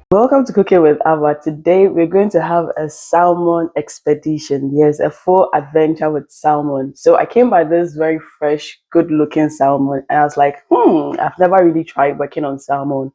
Welcome to Cooking with Ava. Today we're going to have a salmon expedition. Yes, a full adventure with salmon. So I came by this very fresh, good-looking salmon, and I was like, I've never really tried working on salmon,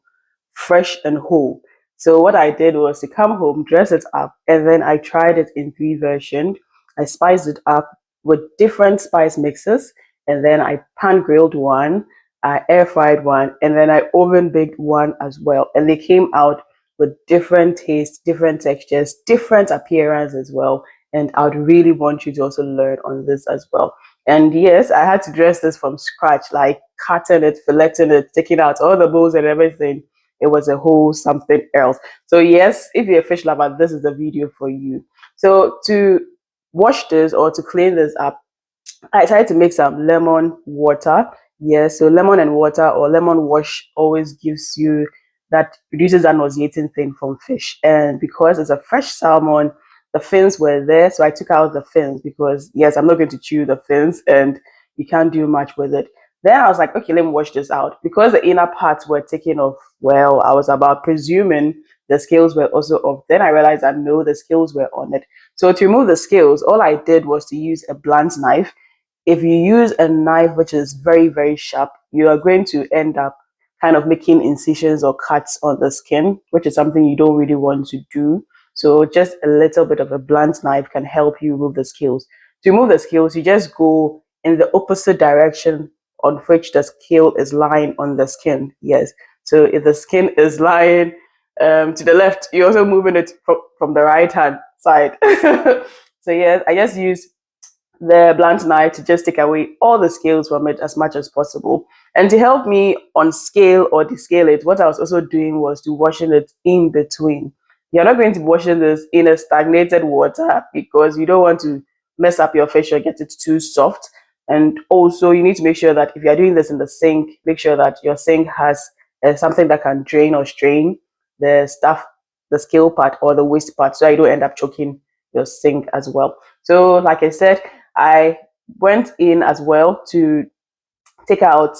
fresh and whole. So what I did was to come home, dress it up, and then I tried it in three versions. I spiced it up with different spice mixes, and then I pan grilled one, I air fried one, and then I oven baked one as well. And they came out with different tastes, different textures, different appearance as well. And I would really want you to also learn on this as well. And yes, I had to dress this from scratch, like cutting it, filleting it, taking out all the bones and everything. It was a whole something else. So yes, if you're a fish lover, this is the video for you. So to wash this or to clean this up, I decided to make some lemon water. Yes, so lemon and water or lemon wash always gives you that reduces that nauseating thing from fish. And because it's a fresh salmon, the fins were there, so I took out the fins because yes, I'm not going to chew the fins and you can't do much with it. Then I was like, okay, let me wash this out. Because the inner parts were taken off, well, I was about presuming the scales were also off. Then I realized that no, the scales were on it. So to remove the scales, all I did was to use a blunt knife. If you use a knife which is very, very sharp, you are going to end up kind of making incisions or cuts on the skin, which is something you don't really want to do. So just a little bit of a blunt knife can help you remove the scales. To remove the scales, you just go in the opposite direction on which the scale is lying on the skin. Yes. So if the skin is lying to the left, you're also moving it from the right hand side. So yes, I just use the blunt knife to just take away all the scales from it as much as possible. And to help me unscale or descale it, what I was also doing was to washing it in between. You're not going to be washing this in a stagnated water because you don't want to mess up your fish or get it too soft. And also, you need to make sure that if you're doing this in the sink, make sure that your sink has something that can drain or strain the stuff, the scale part or the waste part, so you don't end up choking your sink as well. So, like I said, I went in as well to take out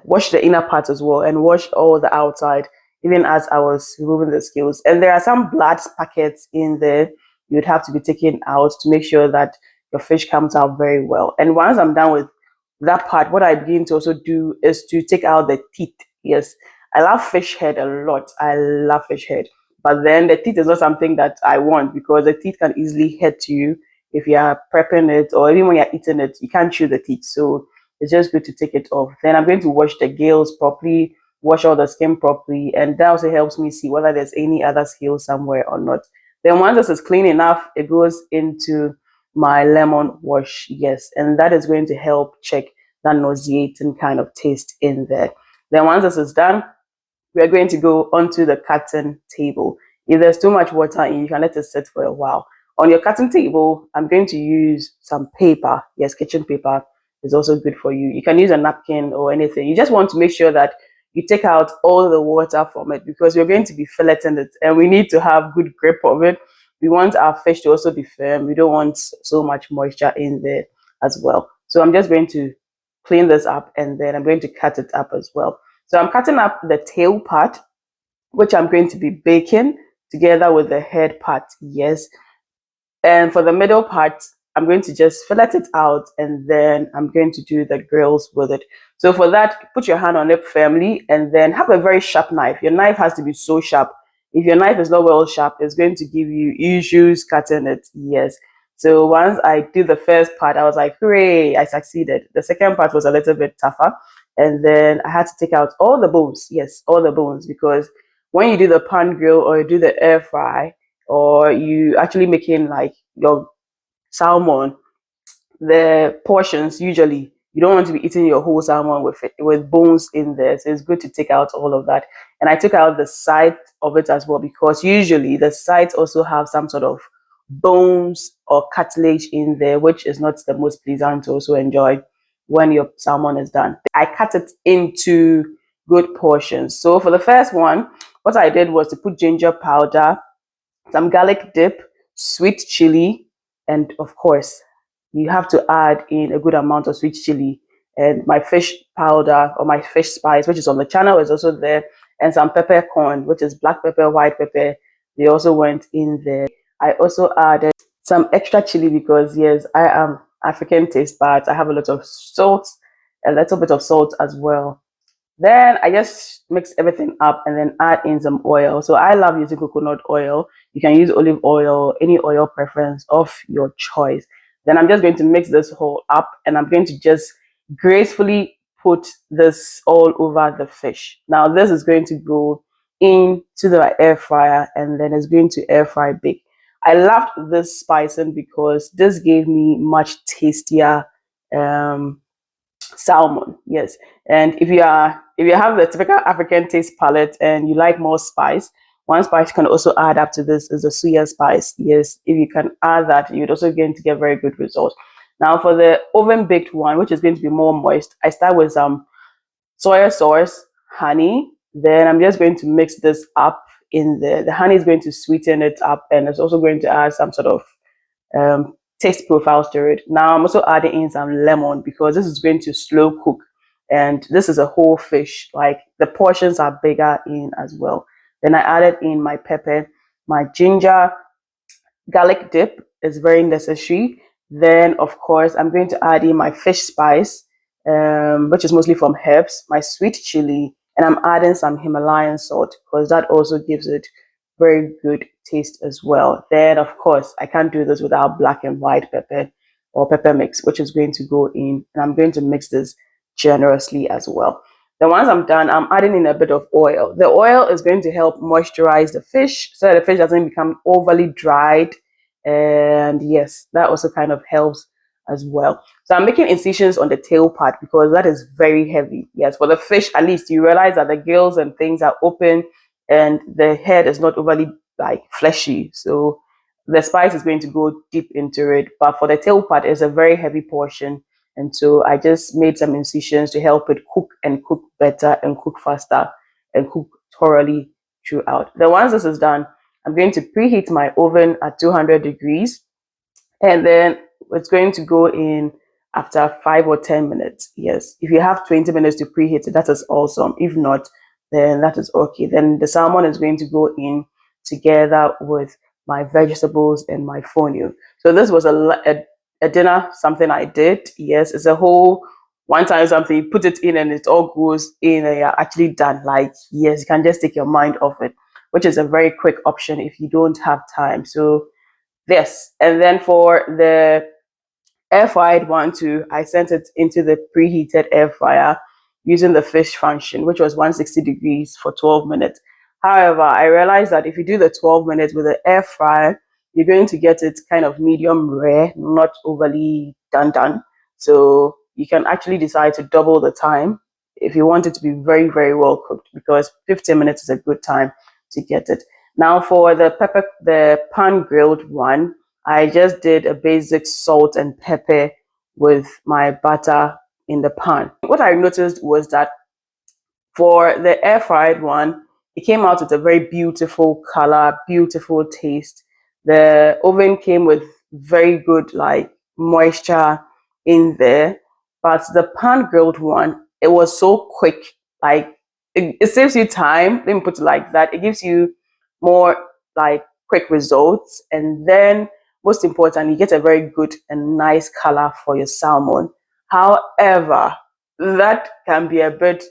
wash the inner part as well and wash all the outside, even as I was removing the scales. And there are some blood packets in there you'd have to be taken out to make sure that your fish comes out very well. And once I'm done with that part, what I begin to also do is to take out the teeth. Yes, I love fish head a lot. I love fish head. But then the teeth is not something that I want because the teeth can easily hurt you if you are prepping it or even when you're eating it, you can't chew the teeth. So it's just good to take it off. Then I'm going to wash the gills properly, wash all the skin properly, and that also helps me see whether there's any other scale somewhere or not. Then once this is clean enough, it goes into my lemon wash, yes, and that is going to help check that nauseating kind of taste in there. Then once this is done, we are going to go onto the cutting table. If there's too much water in, you can let it sit for a while. On your cutting table, I'm going to use some paper. Yes, kitchen paper is also good for you. You can use a napkin or anything. You just want to make sure that you take out all the water from it because you're going to be filleting it and we need to have good grip of it. We want our fish to also be firm. We don't want so much moisture in there as well. So I'm just going to clean this up and then I'm going to cut it up as well. So I'm cutting up the tail part, which I'm going to be baking together with the head part, yes. And for the middle part, I'm going to just fillet it out and then I'm going to do the grills with it. So for that, put your hand on it firmly and then have a very sharp knife. Your knife has to be so sharp. If your knife is not well sharp, it's going to give you issues cutting it, yes. So once I did the first part, I was like, hooray, I succeeded. The second part was a little bit tougher. And then I had to take out all the bones, yes, all the bones, because when you do the pan grill or you do the air fry, or you actually making like your salmon, the portions usually you don't want to be eating your whole salmon with bones in there. So it's good to take out all of that. And I took out the side of it as well because usually the sides also have some sort of bones or cartilage in there, which is not the most pleasant to also enjoy when your salmon is done. I cut it into good portions. So for the first one, what I did was to put ginger powder, some garlic dip, sweet chili, and of course, you have to add in a good amount of sweet chili. And my fish powder or my fish spice, which is on the channel, is also there. and some peppercorn, which is black pepper, white pepper. They also went in there. I also added some extra chili because yes, I am African taste buds. I have a lot of salt, a little bit of salt as well. Then I just mix everything up and then add in some oil. So I love using coconut oil. You can use olive oil, any oil preference of your choice. Then I'm just going to mix this whole up and I'm going to just gracefully put this all over the fish. Now this is going to go into the air fryer and then it's going to air fry bake. I loved this spicing because this gave me much tastier salmon. Yes, and if you have the typical African taste palette and you like more spice, one spice you can also add up to this is the suya spice. Yes, if you can add that, you're also going to get very good results. Now for the oven baked one, which is going to be more moist, I start with some soy sauce, honey. Then I'm just going to mix this up in there. The honey is going to sweeten it up, and it's also going to add some sort of taste profiles to it. Now I'm also adding in some lemon because this is going to slow cook, and this is a whole fish. Like the portions are bigger in as well. Then I added in my pepper, my ginger, garlic dip is very necessary. Then, of course, I'm going to add in my fish spice, which is mostly from herbs, my sweet chili, and I'm adding some Himalayan salt because that also gives it very good taste as well. Then, of course, I can't do this without black and white pepper or pepper mix, which is going to go in, and I'm going to mix this generously as well. Then once I'm done, I'm adding in a bit of oil. The oil is going to help moisturize the fish so that the fish doesn't become overly dried. And yes, that also kind of helps as well. So I'm making incisions on the tail part because that is very heavy. Yes, for the fish, at least you realize that the gills and things are open and the head is not overly like fleshy. So the spice is going to go deep into it. But for the tail part, it's a very heavy portion, and so I just made some incisions to help it cook and cook better and cook faster and cook thoroughly throughout. Then once this is done, I'm going to preheat my oven at 200 degrees, and then it's going to go in after 5 or 10 minutes. Yes, if you have 20 minutes to preheat it, that is awesome. If not, then that is okay. Then the salmon is going to go in together with my vegetables and my fonio. So this was a dinner, something I did. Yes, it's a whole one time something, you put it in and it all goes in and you're actually done. Like, yes, you can just take your mind off it, which is a very quick option if you don't have time. So this, and then for the air fried one too, I sent it into the preheated air fryer using the fish function, which was 160 degrees for 12 minutes. However, I realized that if you do the 12 minutes with the air fryer, you're going to get it kind of medium rare, not overly done. So you can actually decide to double the time if you want it to be very, very well cooked, because 15 minutes is a good time to get it. Now for the pan grilled one, I just did a basic salt and pepper with my butter in the pan. What I noticed was that for the air fried one, it came out with a very beautiful color, beautiful taste. The oven came with very good like moisture in there, but the pan grilled one, it was so quick. Like it saves you time. Let me put it like that. It gives you more like quick results, and then most important, you get a very good and nice color for your salmon. However, that can be a bit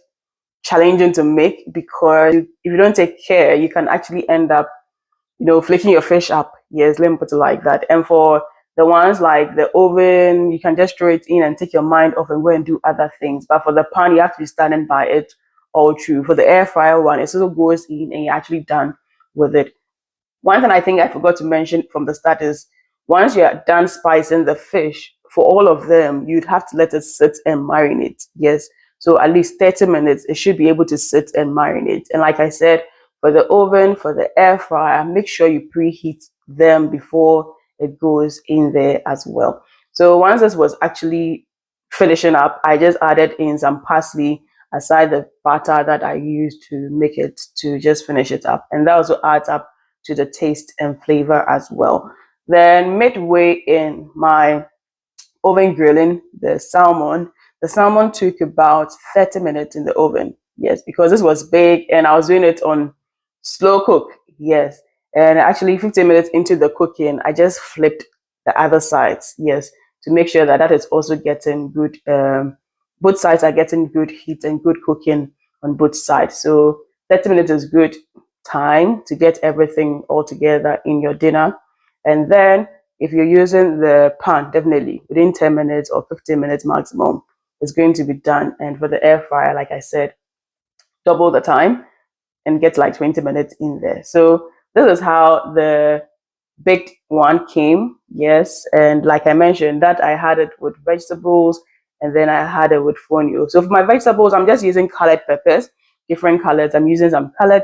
challenging to make because if you don't take care, you can actually end up, flicking your fish up. Yes, let me put it like that. And for the ones like the oven, you can just throw it in and take your mind off and go and do other things. But for the pan, you have to be standing by it all through. For the air fryer one, it also goes in and you're actually done with it. One thing I think I forgot to mention from the start is once you're done spicing the fish, for all of them, you'd have to let it sit and marinate. Yes. So at least 30 minutes, it should be able to sit and marinate. And like I said, for the oven, for the air fryer, make sure you preheat them before it goes in there as well. So once this was actually finishing up, I just added in some parsley aside the butter that I used to make it to just finish it up. And that also adds up to the taste and flavor as well. Then midway in my oven grilling the salmon took about 30 minutes in the oven. Yes, because this was big and I was doing it on slow cook. Yes. And actually 15 minutes into the cooking, I just flipped the other sides. Yes, to make sure that that is also getting good, both sides are getting good heat and good cooking on both sides. So 30 minutes is good time to get everything all together in your dinner. And then if you're using the pan, definitely within 10 minutes or 15 minutes maximum, it's going to be done. And for the air fryer, like I said, double the time and get like 20 minutes in there. So this is how the baked one came. Yes, and like I mentioned, that I had it with vegetables and then I had it with fonio. So for my vegetables, I'm just using colored peppers, different colors. I'm using some colored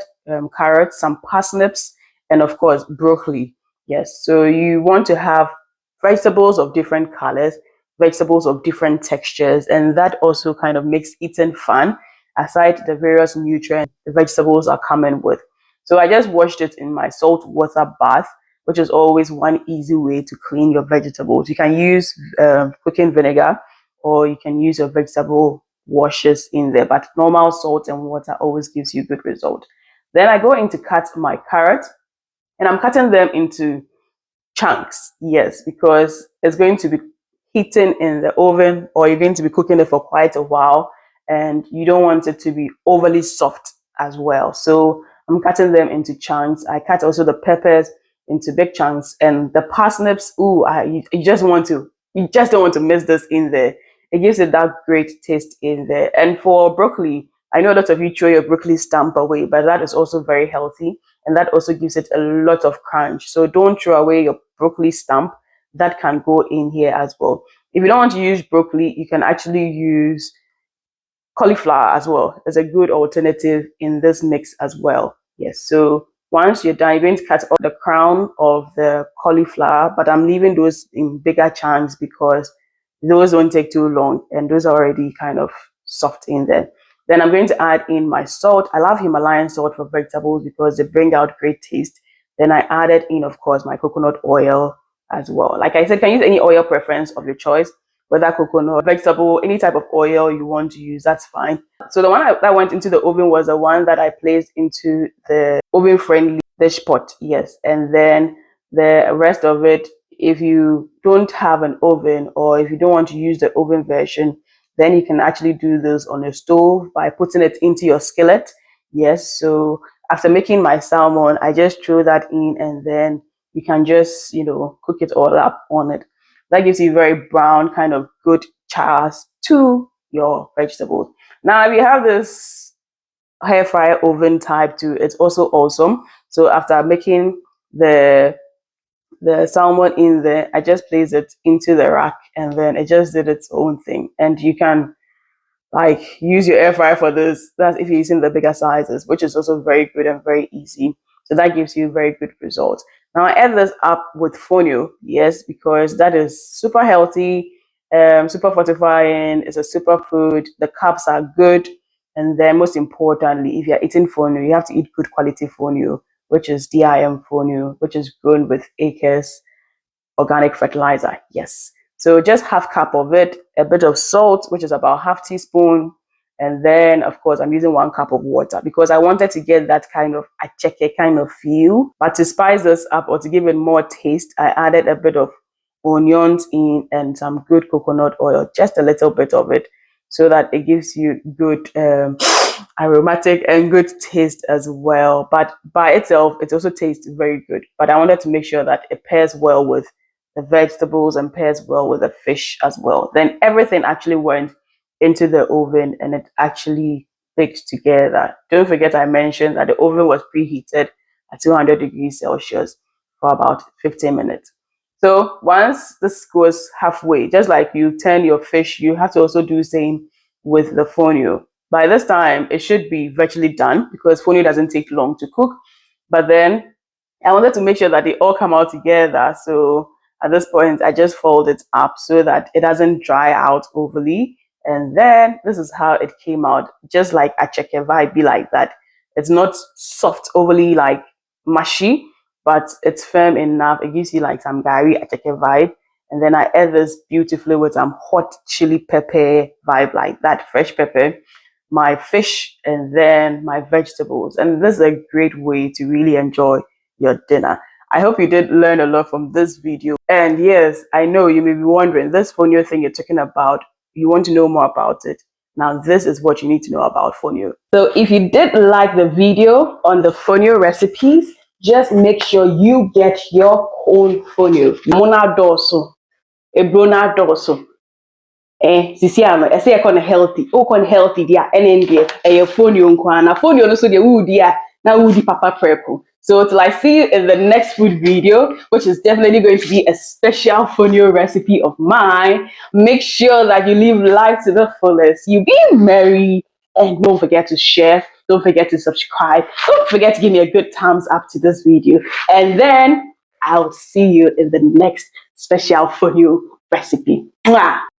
carrots, some parsnips, and of course broccoli. Yes, so you want to have vegetables of different colors, vegetables of different textures, and that also kind of makes eating fun aside the various nutrients the vegetables are coming with. So I just washed it in my salt water bath, which is always one easy way to clean your vegetables. You can use cooking vinegar or you can use your vegetable washes in there, but normal salt and water always gives you good result. Then I go in to cut my carrot and I'm cutting them into chunks. Yes, because it's going to be heating in the oven or you're going to be cooking it for quite a while and you don't want it to be overly soft as well. So I'm cutting them into chunks. I cut also the peppers into big chunks and the parsnips. Ooh, you just want to, you just don't want to miss this in there. It gives it that great taste in there. And for broccoli, I know a lot of you throw your broccoli stump away, but that is also very healthy and that also gives it a lot of crunch. So don't throw away your broccoli stump. That can go in here as well. If you don't want to use broccoli, you can actually use cauliflower as well. It's a good alternative in this mix as well. Yes, so once you're done, you're going to cut off the crown of the cauliflower, but I'm leaving those in bigger chunks because those don't take too long and those are already kind of soft in there. Then I'm going to add in my salt. I love Himalayan salt for vegetables because they bring out great taste. Then I added in, of course, my coconut oil as well. Like I said, you can use any oil preference of your choice, whether coconut, vegetable, any type of oil you want to use, that's fine. So the one that went into the oven was the one that I placed into the oven friendly dish pot. Yes. And then the rest of it, if you don't have an oven or if you don't want to use the oven version, then you can actually do this on a stove by putting it into your skillet. Yes. So after making my salmon, I just throw that in and then you can just, cook it all up on it. That gives you very brown, kind of good chars to your vegetables. Now, if you have this hair fryer oven type too, it's also awesome. So after making the salmon in there, I just place it into the rack and then it just did its own thing. And you can like use your air fryer for this. That's if you're using the bigger sizes, which is also very good and very easy. So that gives you very good results. Now I add this up with fonio, yes, because that is super healthy, super fortifying. It's a super food. The carbs are good, and then most importantly, if you're eating fonio, you have to eat good quality fonio, which is DIM fonio, which is grown with acres organic fertilizer. Yes. So just half cup of it, a bit of salt, which is about half teaspoon. And then, of course, I'm using 1 cup of water because I wanted to get that kind of Acha kind of feel. But to spice this up or to give it more taste, I added a bit of onions in and some good coconut oil, just a little bit of it, so that it gives you good aromatic and good taste as well. But by itself, it also tastes very good. But I wanted to make sure that it pairs well with the vegetables and pairs well with the fish as well. Then everything actually went into the oven and it actually baked together. Don't forget I mentioned that the oven was preheated at 200 degrees Celsius for about 15 minutes. So once this goes halfway, just like you turn your fish, you have to also do the same with the fonio. By this time, it should be virtually done because fonio doesn't take long to cook. But then I wanted to make sure that they all come out together. So at this point, I just fold it up so that it doesn't dry out overly. And then this is how it came out, just like a check vibe, be like that. It's not soft, overly like mushy, but it's firm enough. It gives you like some gari a check vibe. And then I add this beautifully with some hot chili pepper vibe like that, fresh pepper. my fish, and then my vegetables. And this is a great way to really enjoy your dinner. I hope you did learn a lot from this video. And yes, I know you may be wondering, this fonio thing you're talking about, you want to know more about it. Now, this is what you need to know about fonio. So if you did like the video on the fonio recipes, just make sure you get your own fonio. Mona dorso, ebrona dorso. Sisi ano, ese ekon healthy. O kon healthy dia, enendie, fonio nkwana. Fonio no so dia dia, na udi papa prepo. So till I see you in the next food video, which is definitely going to be a special fonio recipe of mine, make sure that you live life to the fullest. You be merry, and don't forget to share. Don't forget to subscribe. Don't forget to give me a good thumbs up to this video. And then I'll see you in the next special fonio recipe. Mwah!